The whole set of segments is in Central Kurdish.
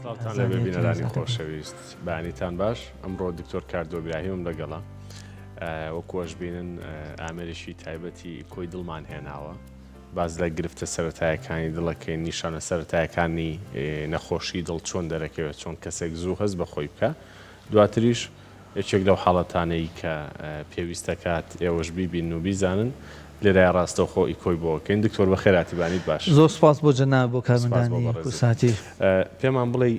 ساڵتان لە ببینەرانی خۆشەویست بەیانیتان باش ئەمڕۆ دکتۆر کاردۆ براهیمم لەگەڵا وەکوەش بینن ئامێرشی تایبەتی کۆی دڵمان هێناوە باز لە گرفتە سەرەتایەکانی دڵەکەی نیشانە سەرەتایەکانی نەخۆشی دڵ چۆن دەرەکەوێت چۆن کەسێک زوو هەست بە خۆی بکە دواتریش یەکێک لەو حاڵەتانەی کە پێویستەکات ئێوەش بیبین و بیزانن لێرای ڕاستەوخۆ ئیکۆی بۆکەین دکتۆر بە خێراتی بانیت باش زۆر سپاس بۆ جەناب بۆ کارمەندانی کوساتی پێمان بڵێ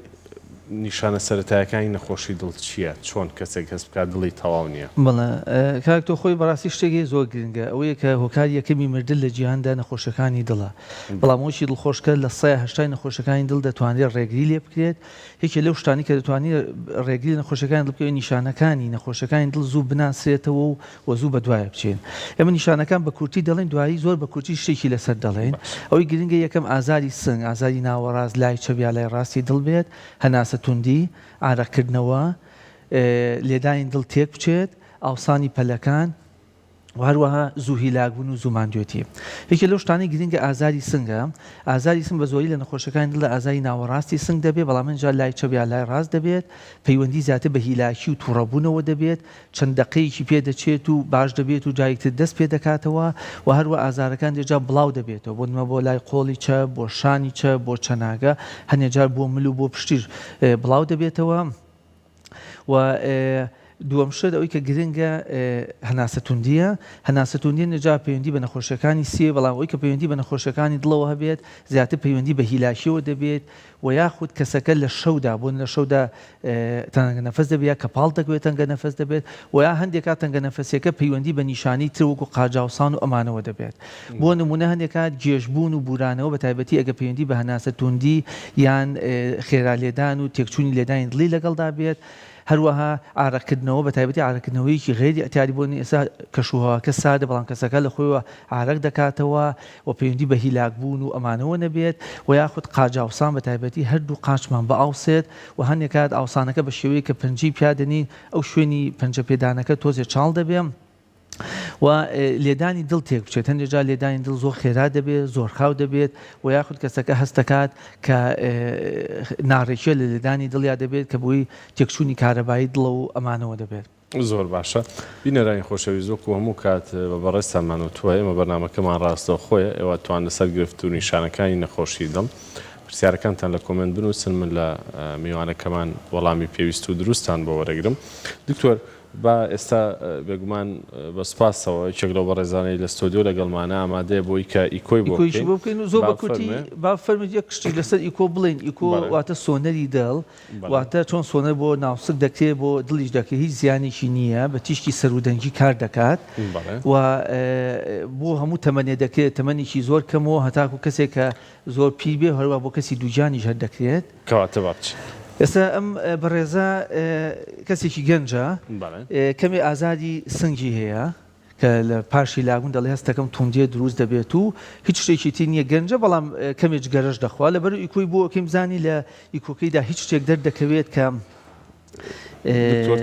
نیشانە سەرەتایەکانی نەخۆشی دڵ چییە چۆن کەسێک هەست بکات دڵی تەواو نییە بڵێ کاکتۆ خۆی بەڕاستی شتێکی زۆر گرنگە ئەوەیە کە هۆکار یەکەمی مردن لە جیهاندا نەخۆشەکانی دڵە بەڵام ئەوشی دڵخۆشکە لە 180 نەخۆشەکانی دڵ دەتوانێت ڕێگری لێ بکرێت یەکێ لەو شتانی کە دەتوانێت ڕێگری نەخۆشەکانی دڵ بکەوێت نیشانەکانی نەخۆشەکانی دڵ زوو بناسرێتەوە و زوو بەدوایە بچێن ئێمە نیشانەکان بە کورتی دەڵێن دوایی زۆر بە کورتی شتێکی لەسەر دەڵێن ئەوەی گرنگە یەکەم ئازاری سنگ ئازاری ناوەڕاست لای چەپ یا لای ڕاستی دڵ بێت هەناسە توندی ئارەقکردنەوە لێدانی دڵ تێک بچێت ئاوسانی پەلەکان و هەروەها زوو هیلاکبوون و زوو ماندوێتی یەکێ لەو شتانەی گرنگە ئازاری سنگە ئازاری سنگ بە زۆری لە نەخۆشەکانی دڵ ئازاری ناوەڕاستی سنگ دەبێت بەڵام ئەنجا لای چەپ یا لای ڕاست دەبێت پەیوەندی زیاتر بە هیلاکی و تووڕەبوونەوە دەبێت چەند دقەیەکی پێ دەچێت و باش دەبێت و جایەکتر دەست پێ دەکاتەوە و هەروە ئازارەکان دێجا بڵاو دەبێتەوە بۆ نمە بۆ لای قۆڵی چەپ بۆ شانی چەپ بۆ چەناگە هەنێجار بۆ مل و بۆ پشتیش بڵاو دەبێتەوە و دووەم شت ئەوەی کە گرنگە هەناسە توندیە هەناسە توندی نەجا پەیوەندی بە نەخۆشیەکانی سێ بەڵام ئەوەی کە پەیوەندی بە نەخۆشیەکانی دڵەوە هەبێت زیاتر پەیوەندی بە هیلاکیەوە دەبێت و یاخود کەسەکە لە شەودا بۆن لە شەودا تەنگە نەفەس دەبێت کە پاڵ دەگوێت تەنگە نەفەس دەبێت و یا هەندێکا تەنگە نەفەسیەکە پەیوەندی بە نیشانی تر وەکو قاجاوسان و ئەمانەوە دەبێت بۆ نمونە هەندێکات گێژبوون و بورانەوە بە تایبەتی ئەگە پەیوەندی بە هەناسە توندی یان خێرا لێدان و تێکچوونی لێدانی دڵی لەگەڵدا بێت هەروەها ئارەقکردنەوە بە تایبەتی ئارەکردنەوەیکی غێری ئەتیاری بۆنی ئێستا کەشوهەواکە سادە بەڵام کەسەکە لە خۆیەوە ئارەق دەکاتەوە و پەیوەندی بە هیلاکبوون و ئەمانەوە نەبێت و یاخود قاجاوسان بە تایبەتی هەردوو قاچمان بە ئاوسێت و هەندێکات ئاوسانەکە بە شێوەیە کە پەنجەی پیادەنین ئەو شوێنی پەنجە پێدانەکە تۆزێ چاڵ دەبێم و لێدانی دڵ تێک بچێت هەندێکجار لێدانی دڵ زۆر خێرا دەبێت زۆر خاو دەبێت و یاخود کەسەکە هەستەکات کە ناڕێکیە لە لێدانی دڵیا دەبێت کە بۆی تێکچوونی کارەبایی دڵە و ئەمانەوە دەبێت زۆر باشە بینەرانی خۆشەویست وەکو هەموو کات بە بەڕێستانمانەوە ئێمە بەرنامەکەمان ڕاستەوە خۆیە ئێوە توان لەسەر گرفت و نیشانەکانی نەخۆشی دڵ پرسیارەکانتان لە کۆمنت بنووسن من لە میوانەکەمان وەڵامی پێویست و دروستان بۆ وەرەگرم دکتۆر با ئێستا بێگومان بە سپاسەوە یەکێک لەو بەڕێزانەی لە ستۆدیۆ لەگەڵمانە ئامادەیە بۆی کە ئیکۆی بۆ بکەین و زۆر بە کورتی با فەرموویت یەک شتی لەسەر ئیکۆ بڵێن ئیکۆ واتە سۆنەری دڵ واتە چۆن سۆنەر بۆ ناوسک دەکرێت بۆ دڵیش دەکرێت هیچ زیانێکی نییە بە تیشکی سەرودەنگی کار دەکات و بۆ هەموو تەمەنێ دەکرێت تەمەنێکی زۆر کەمەوە هەتاکو کەسێک کە زۆر پیر بێ هەروە بۆ کەسی دووجانیش هەر دەکرێت کەواتە باچ ئێستا ئەم بەڕێزە کەسێکی گەنجە کەمێ ئازادی سنگی هەیە کە لە پاشی لاگون دەڵێ هەستەکەم توندێ دروست دەبێت و هیچ شتێکی تی نییە گەنجە بەڵام کەمێک گەرەش دەخوا لەبەر ئیکۆی بۆ ئەکەیم زانی لە ئیکۆکەیدا هیچ شتێک دەردەکەوێت کە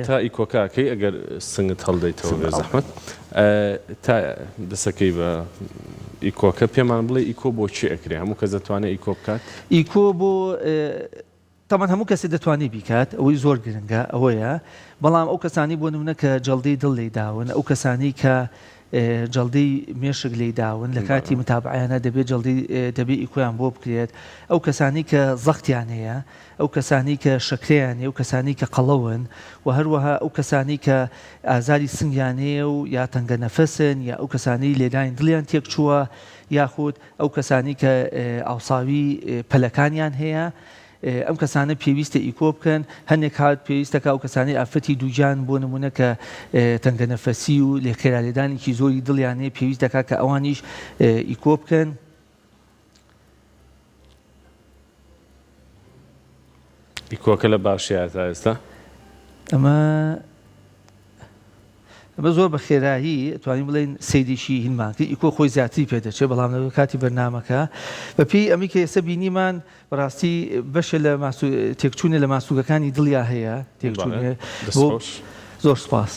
تا ئیکۆکاکەی ئەگەر سنگت هەڵدەیتەوە بێ زەحمەت تا دەسەکەی بە ئیکۆکە پێمان بڵێ ئیکۆ بۆ چی ئەکرێ هەموو کەس دەتوانێت ئیکۆ بکات ئیکۆ بۆ تەمان هەموو کەسێک دەتوانێت بیکات ئەوەی زۆر گرنگە ئەوەیە بەڵام ئەو کەسانی بۆ نمونە کە جەڵدەی دڵ لێداون ئەو کەسانی کە جەڵدەی مێشک لێداون لە کاتی متابعیانە دەبێت جەڵدەی دەبێت ئیکۆیان بۆ بکرێت ئەو کەسانی کە زەختیان هەیە ئەو کەسانی کە شەکرەیان هەیە ئەو کەسانی کە قەڵەون و هەروەها ئەو کەسانی کە ئازاری سنگیان هەیە و یا تەنگە نەفەسن یا ئەو کەسانی لێدانی دڵیان تێک چووە یاخود ئەو کەسانی کە ئاوساوی پەلەکانیان هەیە ئەم کەسانە پێویستە ئیکۆ بکەن هەندێک کات پێویستەکە ئەو کەسانی ئافەتی دووجان بۆ نمونە کە تەنگە نەفەسی و لێخێرا لێدانێکی زۆری دڵیانەیە پێویست دەکات کە ئەوانیش ئیکۆ بکەن ئیکۆکە لە باشیە تا ئێستا ئەمە زۆر بە خێرایی توانین بڵێن سەیدێکی هینمانکرد ئیکۆ خۆی زیاتری پێدەچێت بەڵام لە کاتی بەرنامەکە بەپێی ئەمی کە ئێستا بینیمان بەڕاستی بەشە لە تێکچوونێ لە ماسوولەکانی دڵیا هەیە تێکچوونێ زۆر سپاس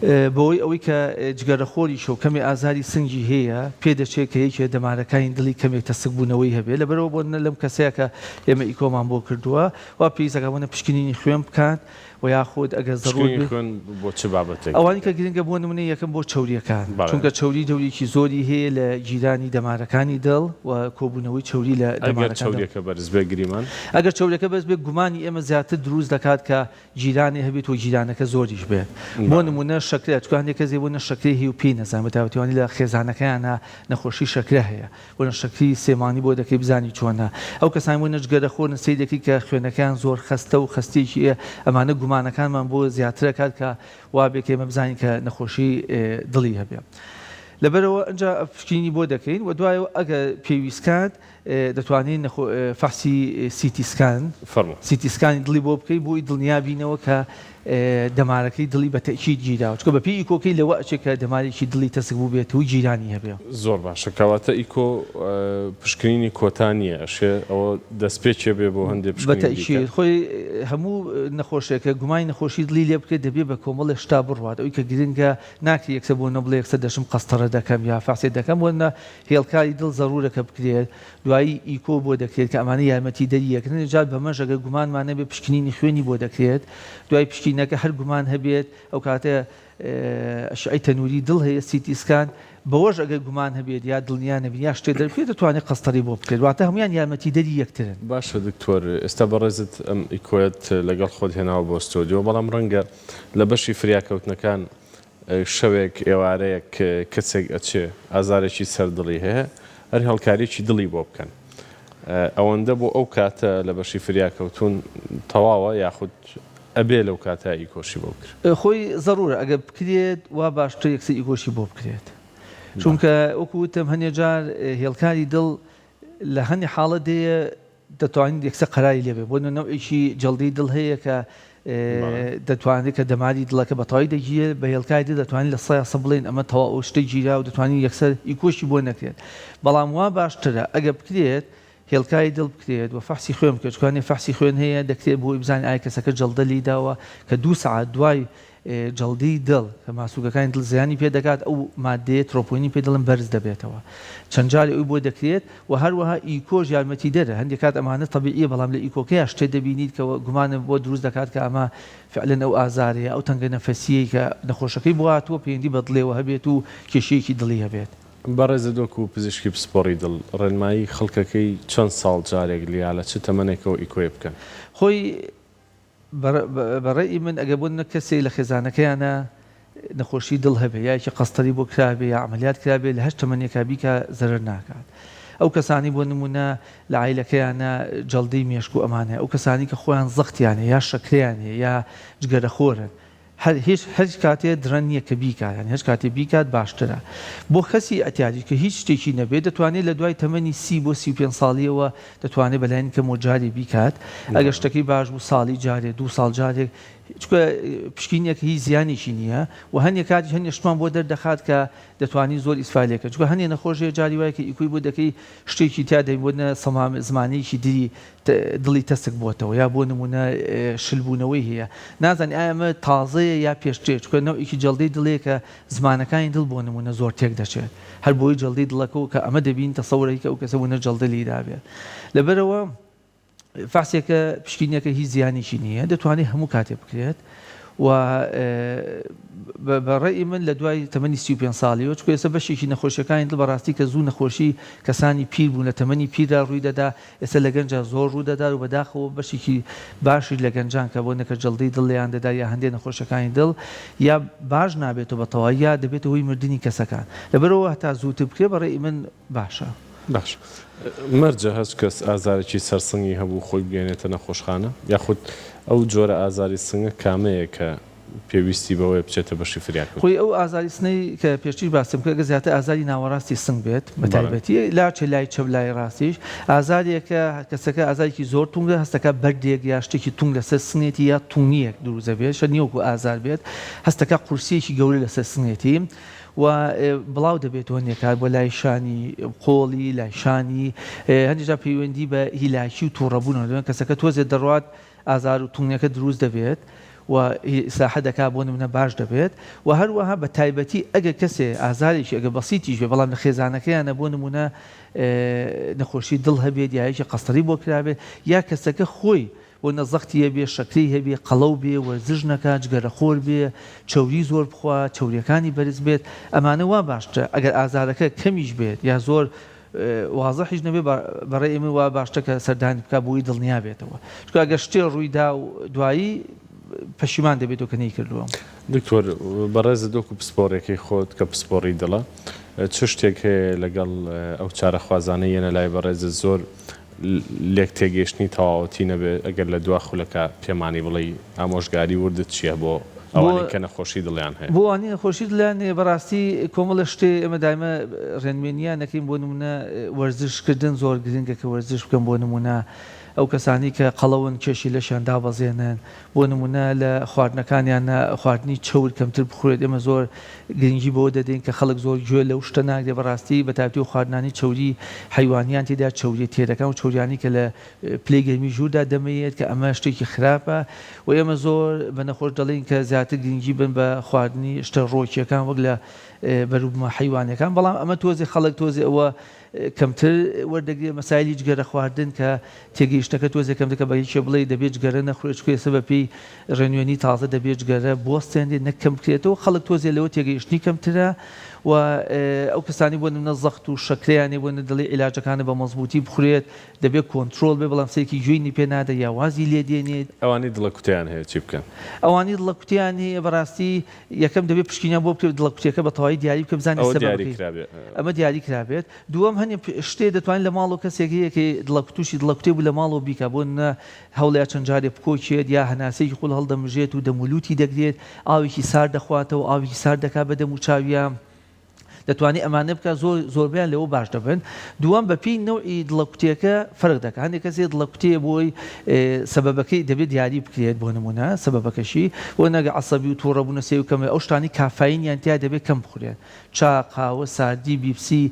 بەوەی ئەوەی کە جگەرەخۆری شەو کەمی ئازاری سنگی هەیە پێ دەچێت کە یەکێ دەمارەکانی دڵی کەمێک تەسکبوونەوەی هەبێت لەبەرەوە بۆ لەم کەسەیە کە ئێمە ئیکۆمان بۆ کردووە وا پێویستەکەبوونە پشکنینی خوێن بکات و یاخود ئەگەر زەڕۆر بۆ چه بابەتێک ئەوانی کە گرنگە بۆ نمونە یەکەم بۆ چوریەکان چونکە چوری دەوریکی زۆری هەیە لە جیرانی دەمارەکانی دڵ و کۆبوونەوەی چوری لە دەمارەکە بەرز بێ گریمان ئەگەر چورەکە بەس بێ گومانی ئێمە زیاتر دروست دەکات کە جیرانی هەبێت و جیرانەکە زۆریش بێت بۆ نمونە شەکرە چکانێک کەسێ بۆ نەشەکری هی و پێی نەزانێت تاوەتیوانی لە خێزانەکەیانە نەخۆشی شەکرە هەیە بۆ نەشەکری سێمانی بۆ دەکەی بزانی چۆنە ئەو کەسانی بۆ نەجگەرە خۆر نسەی دەکەی کە خوێنەکان زۆر خستە و خستێکی ئەمانە گومانەکانمان بۆ زیاترە کات کە وا بێک ئێمە بزانین کە نەخۆشی دڵی هەبێ لەبەرەوە ئەنجا پشکنینی بۆ دەکەین و دوایەوە ئەگە پێویستکات دەتوانین فەحسی سیتیسکانی دڵی بۆ بکەی بۆی دڵنیابینەوە کە دەمارەکەی دڵی بە تەکید گیراوە چکە بە پێی ئیکۆکەی لەوە ئەچێت کە دەمارێکی دڵی تەسک بوو بێت و جیرانی هەبێ زۆر باشە کەواتە ئیکۆ پشکنینی کۆتانیە ئەشێ ئەوە دەستپێکێ بێ بۆ هەندێک بەتەشی خۆی هەموو نەخۆشیەکە گومانی نەخۆشی دڵی لێ بکرێت دەبێ بە کۆمەڵی شتا بڕوات ئەوی کە گرنگە ناکە یەکسە بۆ نەبڵێ یەکسە دەشم قەستەرە دەکەم یا فەحسێ دەکەم وەنە هێڵکاری دڵ زەڕورەکە بکرێت دوایی ئیکۆ بۆ دەکرێت کە ئەمانە یارمەتی دەریەکردن جات بەمەش ئەگەر گومانمان نەبێ پشکنینی خوێنی بۆ دەکرێت دوای پشکینەکە هەر گومان هەبێت ئەو کاتە ئەشعەی تەنووری دڵ هەیە سیتیسکان بەوەش ئەگەر گومان هەبێت یا دڵنیان نەبێت یا شتێ دەرپێت دەتوانێت قەستەری بۆ بکرێت واتە هەمویان یارمەتی دەری یەکترن باشە دکتۆر ئێستا بەڕێزت ئەم ئیکۆیت لەگەڵ خۆت هێناوە بۆ ستۆدیۆ بەڵام ڕەنگە لە بەشی فریاکەوتنەکان شەوێک ئێوارەیەک کەسێک ئەچێ ئازارێکی سەردڵی هەیە هەر هەڵکاریی دڵی بۆ بکەن ئەوەندە بۆ ئەو کاتە لە بەشی فریاکەوتون تەواوە یاخود ئەبێ لەو کاتە ئیکۆشی بۆ بکرێت خۆی زەڕورە ئەگەر بکرێت وا باشتر یەکسە ئیکۆشی بۆ بکرێت چونکە وەکوتم هەنێ جار هێڵکاری دڵ لە هەندێک حاڵە دەیە دەتوانین یەکسە قەراری لێبێ بۆ نەوعێکی جەڵدەی دڵ هەیە کە دەتوانێت کە دەماری دڵەکە بەتەواوی دەگیرێت بە هێڵکاری دەتوانین لە سەیاسە بڵێن ئەمە تەواو شتەی گیرا و دەتوانین یەکسەر ئیکۆشی بۆ نەکرێت بەڵام وا باشترە ئەگە بکرێت هێڵکاری دڵ بکرێت و فەحسی خوێن بکرێت چکوانێ فەحسی خوێن هەیە دەکرێت بۆی بزانین ئایا کەسەکە جەڵدە لی داوە کە 2 سەعات دوای جەڵدەی دڵ کە ماسوولەکانی دڵ زیانی پێ دەکات ئەو مادەیە ترۆپۆنی پێ دڵم بەرز دەبێتەوە چەند جاری ئەوی بۆ دەکرێت و هەروەها ئیکۆژ یارمەتی دەرە هەندێک کات ئەمانە تەبیعیە بەڵام لە ئیکۆکەیە شتێ دەبینیت کە گومانە بۆ دروست دەکات کە ئەمە فعلەن ئەو ئازارەیە ئەو تەنگە نەفەسیەی کە نەخۆشەکەی بۆ هاتووە پەیوەندی بە دڵێەوە هەبێت و کێشەیەکی دڵی هەبێت بەڕێزە دۆک و پزیشکی پسپۆڕی دڵ ڕێنمایی خەڵکەکەی چەند ساڵ جارێک لیا لە چ تەمەنێکەوە ئیکۆی بکەن خۆی بەڕێی من ئەگە بوون کەسێک لە خێزانەکەیانە نەخۆشی دڵ هەبێ یاکی قەستەری بۆ کرابێ یا عملیات کرابێ لە 8 تەمەنێکا بیکە زەرەر ناکات ئەو کەسانی بۆ نمونە لە عیلەکەیانە جەڵدەی مێشک و ئەمانەیە ئەو کەسانی کە خۆیان زەختیانە یا شەکریانێ یا جگەرەخۆرن هەر کاتێ درەن نییە کە بیکات هەر کاتێ بیکات باشترە بۆ کەسی ئەتیادی کە هیچ شتێکی نەبێت دەتوانێت لە دوای تەمەنی 30 بۆ 35 ساڵیەوە دەتوانێت بەلایەن کەم و جارێ بیکات ئەگەر شتەکەی باش بوو ساڵی جارێ 2 ساڵ جارێک چکە پشکینێک هیچ زیانێکی نییە و هەندێک کاتی هەندێک شتمان بۆ دەردەخات کە دەتوانین زۆر ئیسفادەکە چکە هەندێک نەخۆشیە جاری وایە کە ئیکۆی بۆ دەکەی شتێکی تا دەیبوونە زمانەیەکی دیری دڵی تەسک بۆتەوە یا بۆ نمونە شلبوونەوەی هەیە نازانی ئایا ئەمە تازەیە یا پێشترێت چکە نەوەیەکی جەڵدەی دڵەیە کە زمانەکانی دڵ بۆ نمونە زۆر تێک دەچێت هەر بۆی جەڵدەی دڵەکەەوە کە ئەمە دەبین تەسەوڕی کە ئەو کەسە بوونە جەڵدە لیدا بێت لەبەرەوە فەحسێکە پشکینەکە هیچ زیانێکی نییە دەتوانێت هەموو کاتێ بکرێت و بەڕێی من لە دوای تەمەنی 35 ساڵیەوە چکە ئێستا بەشێکی نەخۆشیەکانی دڵ بەڕاستی کە زوو نەخۆشی کەسانی پیر بوون لە تەمەنی پیردا ڕووی دەدا ئێستا لە گەنجە زۆر ڕوو دەدا و بەداخەوە بەشێکی باشی لە گەنجان کە بۆ نەکە جەڵدەی دڵیان دەدا یا هەندێک نەخۆشیەکانی دڵ یا باش نابێتەوە بەتەواوی یا دەبێتە هۆی مردنی کەسەکان لەبەرەوە هەتا زووتر بکرێ بەڕێی من باشە باش مەرجە هەست کەس ئازارێکی سەرسنگی هەبوو خۆی بگەێنێتە نەخۆشخانە یاخود ئەو جۆرە ئازاری سنگە کامەیە کە پێویستی بەوەی بچێتە بەشی فریاکەوتن خۆی ئەو ئازاری سنەی کە پێشتر باسم کە زیاتر ئازاری ناوەڕاستی سنگ بێت بە تایبەتی لاچە لای چەپ لای ڕاستیش ئازاریەکە کەسەکە ئازارێکی زۆر تونگە هەستەکە بەردێک یا شتێکی تونگ لەسەر سنگێتی یا تونگیەک دروزە بێت شە نیوەکو ئازار بێت هەستەکە قورسیەکی گەورە لەسەر سنگێتی و بڵاو دەبێت هەندێکات بۆ لای شانی قۆڵی لای شانی هەندێکجا پەیوەندی بە هیلاکی و تووڕەبوون کەسەکە تۆزێت دەڕات ئازار و تونگەکە دروست دەبێت و ئیسلاحە دەکات بۆ نمونە باش دەبێت و هەروەها بە تایبەتی ئەگە کەسێ ئازارێکی ئەگە بەسیتیش بێ بەڵام لە خێزانەکەیانە بۆ نمونە نەخۆشی دڵ هەبێت یاکی قەستەری بۆ کرابێت یا کەسەکە خۆی بۆ نەزەختی هەبێ شەکری هەبێ قەڵەو بێ وەرزش نەکات جگەرەخۆر بێ چەوری زۆر بخوا چەوریەکانی بەرز بێت ئەمانە وا باشترە ئەگەر ئازارەکە کەمیش بێت یا زۆر وازەحیش نەبێ بەڕێ ئێمە وا باشتە کە سەردانی بکە بۆی دڵنیا بێتەوە چکە ئەگەر شتێ ڕوویدا و دوایی پەشیمان دەبێتەوە کە نەی کردووە. دکتۆر بەڕێزە دۆکو پسپۆرێکی خۆت کە پسپۆڕی دڵە چ شتێک هەیە لەگەڵ ئەو چارەخوازانە یەنە لای بەڕێزە زۆر لێک تێگەیشتنی تەواوەتی نەبێت ئەگەر لە دوا خولەکە پێمانی بڵێ ئامۆژگاری وردت چییە بۆ ئەوانی کە نەخۆشی دڵیان هەیە بۆ ئەوانی نەخۆشی دڵیان هەیە بەڕاستی کۆمەڵە شتێ ئێمە دایمە ڕێنمێنیان نەکەین بۆ نمونە وەرزشکردن زۆر گرنگە کە وەرزش بکەم بۆ نمونە ئەو کەسانی کە قەڵەون کێشی لەشیان دابەزێنن بۆ نمونە لە خواردنەکانیان خواردنی چەور کەمتر بخورێت ئێمە زۆر گرنگی بۆ دەدەین کە خەڵک زۆر گوێ لەو شتە ناگرێ بەڕاستی بە تایبەتی و خواردنانی چەوری حیوانیان تێدا چەوری تێرەکان و چەوریانی کە لە پلەی گەرمی ژووردا دەمەیەت کە ئەمە شتێکی خراپە و ئێمە زۆر بە نەخۆش دەڵێن کە زیاتر گرنگی بن بە خواردنی شتە ڕۆکیەکان وەک لە بەروبمە حیوانەکان بەڵام ئەمە تۆزی خەڵک تۆزی ئەوە کەمتر وەردەگرێت مەسایلی جگەرە خواردن کە تێگەیشتەکە تۆزێ کەم دەکە بە هیچ بڵێ دەبێت جگەرە نەخورێت کوێ سەبەبی ڕێنوێنی تازە دەبێت جگەرە بۆستێنێت نەکەم بکرێتەوە خەڵک تۆزێ لەوە تێگەیشتنی کەمترە و ئەو کەسانی بۆ نمونە زەخت و شەکرەیانێ بۆ دڵی عیلاجەکانە بە مەزبوطی بخورێت دەبێت کۆنتترۆل بێ بەڵام سێکی گوێینی پێ نادە یا وازی لێ دێنێت ئەوانی دڵە کوتیان هەیە چی بکەن ئەوانی دڵە کوتیان هەیە بەڕاستی یەکەم دەبێت پشکینیان بۆ بکرێت دڵە کوتیەکە بە تەواوی دیاری بکە بزانێت ئەمە دیاری کرابێت دووەم هەنێ شتێ دەتوانین لە ماڵ و کەسێکی دڵە کوتوشی دڵە کوتێ بوو لە ماڵەوە بیکە بۆ هەوڵەیە چەند جارێ بکۆچێت یا هەناسەیەکی خۆل هەڵدەمژێت و دەمولوتی دەگرێت ئاوێکی سارد دەخواتەوە ئاوێکی سارد دەکات بە دەم و چاویە دەتوانانی ئەمانە بکە زۆربیان لەوە باش دەبن دووەم بەپی نەوعی دڵەکوتیەکە فەرق دەکات هەندێک کەسێ دڵەکوتێ بۆی سەبەبەکەی دەبێت دیاری بکرێت بۆ نمونە سەبەبەکەشی بۆ نەگە عەسەبی و تووڕەبوونە سێ و کەمە ئەو شتانی کافاینیان تیا دەبێت کەم بخورێت چا قاوە ساردی بیپسی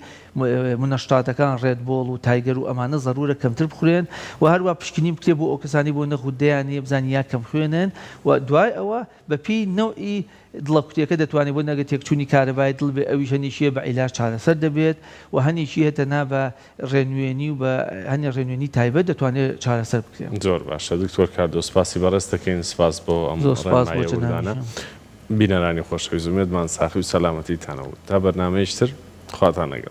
منەشتاتەکان ڕێدبۆڵ و تایگەر و ئەمانە زەرورە کەمتر بخورێن و هەروە پشکنی بکرێت بۆ ئەو کەسانی بۆ نەخودەیانێ بزانانی یا کەم خوێنن و دوای ئەوە بەپی نەوعی دڵەکوتیەکە دەتوانێت بۆ نەگە تێکچوونی کارەبای دڵ بێ ئەویش هەنیشیە بە عیلاج چارەسەر دەبێت و هەنیشی هێتە نا بە ڕێنوێنی و بە هەنێ ڕێنوێنی تایبەت دەتوانێت چارەسەر بکرێت. زۆر باشە دکتۆر کاردۆ سپاسی بەڕێز دەکەین سپاس بۆ ئەم ڕێنماییەوەدانە بینەرانی خۆشەویست زومێدمان ساخی و سەلامەتیتانەوە تا بەرنامەیەشتر خواتان لەگەڵ.